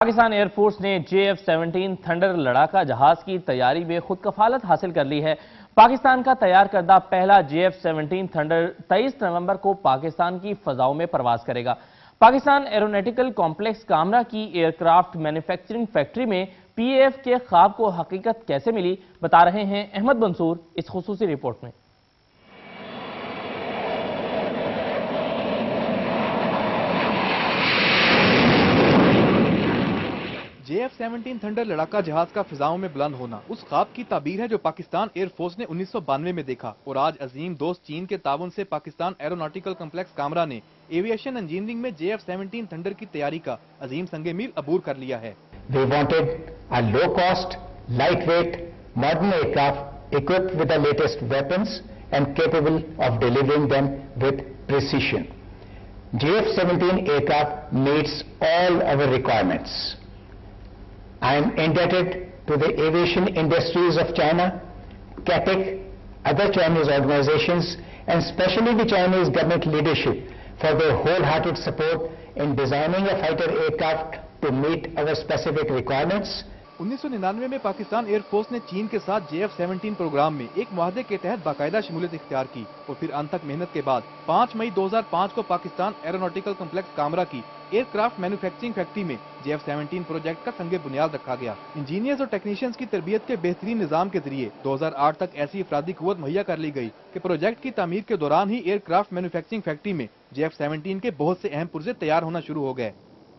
Pakistan air force ने JF-17 thunder लड़ाका जहाज की तैयारी में खुद कफालत हासिल कर ली है। पाकिस्तान का तैयार करदा पहला JF-17 थंडर 23 नवंबर को पाकिस्तान की फजाओं में परवाज करेगा। पाकिस्तान एरोनॉटिकल कॉम्प्लेक्स कामरा की एयरक्राफ्ट मैन्युफैक्चरिंग फैक्ट्री में PAF के ख्वाब को हकीकत कैसे मिली, बता रहे हैं अहमद मंसूर इस खुसूसी रिपोर्ट में। JF-17 थंडर लड़ाका जहाज का फिजाओं में बुलंद होना उस ख्वाब की ताबीर है जो पाकिस्तान एयरफोर्स ने 1992 में देखा और आज अजीम दोस्त चीन के ताउन से पाकिस्तान एरोनॉटिकल कॉम्प्लेक्स कामरा ने एविएशन इंजीनियरिंग में JF-17 थंडर की तैयारी का अजीम संगे मील अबूर कर लिया है। We wanted a low cost, lightweight, modern aircraft equipped with the latest weapons and capable of delivering them with precision. JF-17 aircraft meets all our requirements. I am indebted to the aviation industries of China, CAPEC, other Chinese organizations, and especially the Chinese government leadership for their wholehearted support in designing a fighter aircraft to meet our specific requirements. 1999 में Pakistan air force ने चीन के साथ JF-17 programme में एक मुआहदे के तहत बाकायदा शमूलियत इख्तियार की और फिर अनथक मेहनत के बाद 5 मई 2005 को पाकिस्तान एरोनॉटिकल कॉम्प्लेक्स कामरा की एयरक्राफ्ट मैन्युफैक्चरिंग फैक्ट्री में JF-17 प्रोजेक्ट का संगे बुनियाद रखा गया। इंजीनियर्स और टेक्नीशियंस की तरबियत के बेहतरीन निजाम के जरिए 2008 तक ऐसी अफरादी कुव्वत मुहैया कर ली गई कि प्रोजेक्ट की तामीर के दौरान ही एयरक्राफ्ट मैन्युफैक्चरिंग फैक्ट्री में JF-17 के बहुत से अहम पुर्जे तैयार होना शुरू हो गए।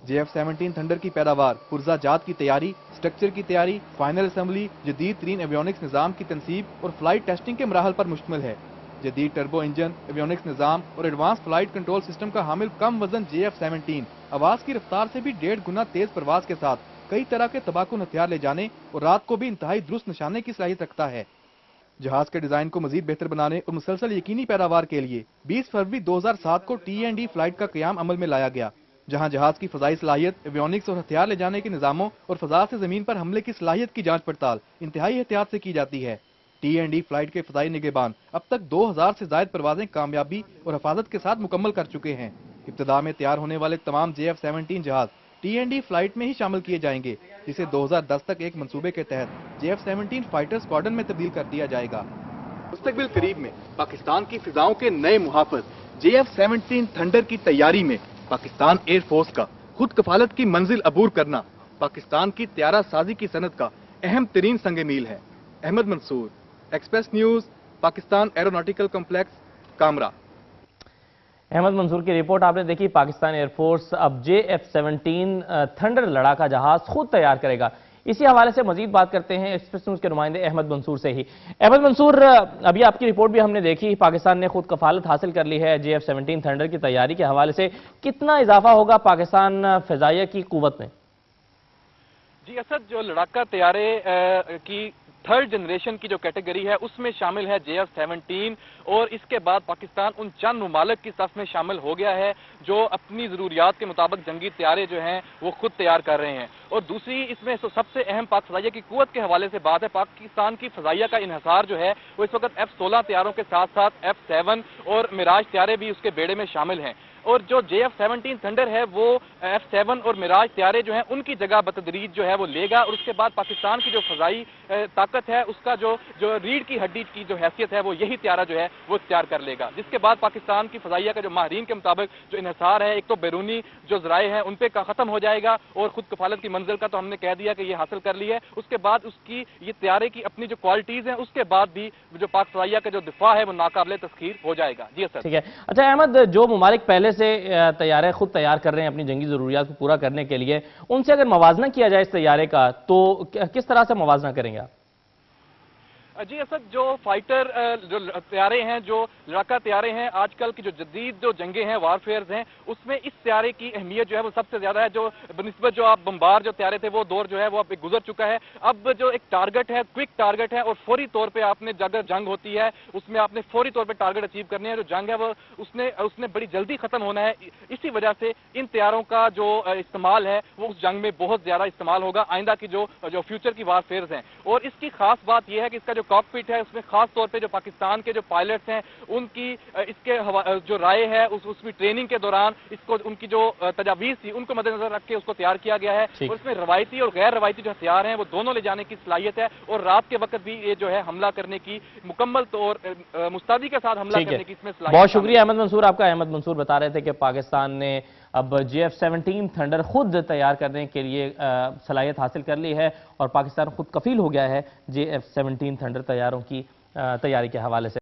JF-17 थंडर की पैदावार, पुर्जा जात की तैयारी, स्ट्रक्चर की तैयारी, फाइनल असेंबली, जदीद तरीन एवियोनिक्स निज़ाम की तनसीब और फ्लाइट टेस्टिंग के मराहल पर मुश्तमिल है। जदीद टर्बो इंजन, एवियोनिक्स निज़ाम और एडवांस फ्लाइट कंट्रोल सिस्टम का हामिल कम वजन JF-17 आवाज की रफ्तार से भी 1.5 गुना तेज परवाज के साथ कई तरह के तबाहकुन हथियार ले जाने और रात को भी इंतहाई दुरुस्त निशाने की सलाहियत रखता है। जहाज के डिजाइन को मजीद बेहतर बनाने और मुसलसल यकीनी पैदावार के लिए 20 फरवरी 2007 को T&D फ्लाइट का क़याम अमल में लाया गया, जहां जहाज की फजाई सलाहियत, एवियोनिक्स और हथियार ले जाने के निज़ामों और फजा से जमीन पर हमले की सलाहियत की जांच पड़ताल इंतहाई एहतियात से की जाती है। T&D फ्लाइट के फजाई निगहबान अब तक 2000 से ज्यादा परवाजें कामयाबी और हिफाजत के साथ मुकम्मल कर चुके हैं। इब्तिदा में तैयार होने वाले तमाम JF-17 जहाज T&D फ्लाइट में ही शामिल किए जाएंगे, जिसे 2010 तक एक मंसूबे के तहत JF-17 फाइटर स्क्वाड्रन में तब्दील कर दिया जाएगा। मुस्तकबिल करीब में पाकिस्तान की फिजाओं के नए मुहाफिज JF-17 थंडर की तैयारी में पाकिस्तान एयरफोर्स का खुद कफालत की मंजिल अबूर करना पाकिस्तान की त्यारा साजी की सनत का अहम तरीन संगे मील है। Ahmed Mansoor, Express News, Pakistan aeronautical complex Kamra. Ahmed Mansoor की रिपोर्ट आपने देखी। पाकिस्तान एयरफोर्स अब JF-17 थंडर लड़ाका जहाज खुद तैयार करेगा। इसी हवाले से मजीद बात करते हैं एक्सप्रेस न्यूज के नुमाइंदे अहमद मंसूर से ही। अहमद मंसूर, अभी आपकी रिपोर्ट भी हमने देखी, पाकिस्तान ने खुद कफालत हासिल कर ली है JF-17 थंडर की तैयारी के हवाले से। कितना इजाफा होगा पाकिस्तान फिजाइया की कुव्वत में? जी असद, जो लड़ाका तैयारे की थर्ड जनरेशन की जो कैटेगरी है उसमें शामिल है JF-17 और इसके बाद पाकिस्तान उन चंद ममालिक की सफ में शामिल हो गया है जो अपनी ज़रूरियात के मुताबिक जंगी तैयारे जो हैं वो खुद तैयार कर रहे हैं। और दूसरी इसमें सबसे अहम पाक फ़ज़ाइया की कुव्वत के हवाले से बात है। पाकिस्तान की फ़ज़ाइया का इन्हिसार जो है वो इस वक्त F-16 तैयारों के साथ साथ F-7 और मिराज तैयारे भी उसके बेड़े में शामिल हैं। और जो JF-17 थंडर है वो F-7 और मिराज तैयारे जो हैं उनकी जगह बतदरीज जो है वो लेगा और उसके बाद पाकिस्तान की जो फजाई ताकत है उसका जो रीढ़ की हड्डी की जो हैसियत है वो यही तैयारा जो है वो तैयार कर लेगा। जिसके बाद पाकिस्तान की फजाइया का जो माहिरीन के मुताबिक जो इन्हिसार है, एक तो बैरूनी जो ज़राए हैं उन पर ख़त्म हो जाएगा और खुद कफालत की मंजिल का तो हमने कह दिया कि ये हासिल कर ली है। उसके बाद उसकी ये तैयारे की अपनी जो क्वालिटीज़ हैं उसके बाद भी जो पाक फजाइया का जो दिफा है वो नाकाबिले तस्खीर हो जाएगा। जी सर, ठीक है। अच्छा अहमद, जो ममालिक पहले से तैयारे खुद तैयार कर रहे हैं अपनी जंगी जरूरियात को पूरा करने के लिए, उनसे अगर मवाजना किया जाए इस तैयारे का तो किस तरह से मवाजना करेंगे आप? जी असद, जो फाइटर जो तैयारे हैं, जो लड़ाका तैयारे हैं, आजकल की जो जदीद जो जंगे हैं, वारफेयर्स हैं, उसमें इस तैयारे की अहमियत जो है वो सबसे ज्यादा है। जो बनिस्बत जो आप बम्बार जो तैयारे थे वो दौर जो है वो अब गुजर चुका है। अब जो एक टारगेट है, क्विक टारगेट है और फौरी तौर पे आपने अगर जंग होती है उसमें आपने फौरी तौर पे टारगेट अचीव करने हैं। जो जंग है वो उसने बड़ी जल्दी खत्म होना है। इसी वजह से इन तैयारों का जो इस्तेमाल है वो उस जंग में बहुत ज्यादा इस्तेमाल होगा आइंदा की जो फ्यूचर की वारफेयर्स हैं। और इसकी खास बात यह है कि इसका जो कॉकपिट है उसमें खास तौर पे जो पाकिस्तान के जो पायलट्स हैं उनकी इसके जो राय है उसमें ट्रेनिंग के दौरान इसको उनकी जो तजावीज़ थी उनको मद्देनजर रख के उसको तैयार किया गया है और इसमें रवायती और गैर रवायती जो हथियार हैं वो दोनों ले जाने की सलाहियत है और रात के वक्त भी ये जो है हमला करने की मुकम्मल तौर मुस्तैदी के साथ हमला करने की इसमें सलाहियत। बहुत शुक्रिया अहमद मंसूर आपका। अहमद मंसूर बता रहे थे कि पाकिस्तान ने अब JF-17 थंडर खुद तैयार करने के लिए सलाहियत हासिल कर ली है और पाकिस्तान खुद कफील हो गया है JF-17 थंडर तैयारों की तैयारी के हवाले से।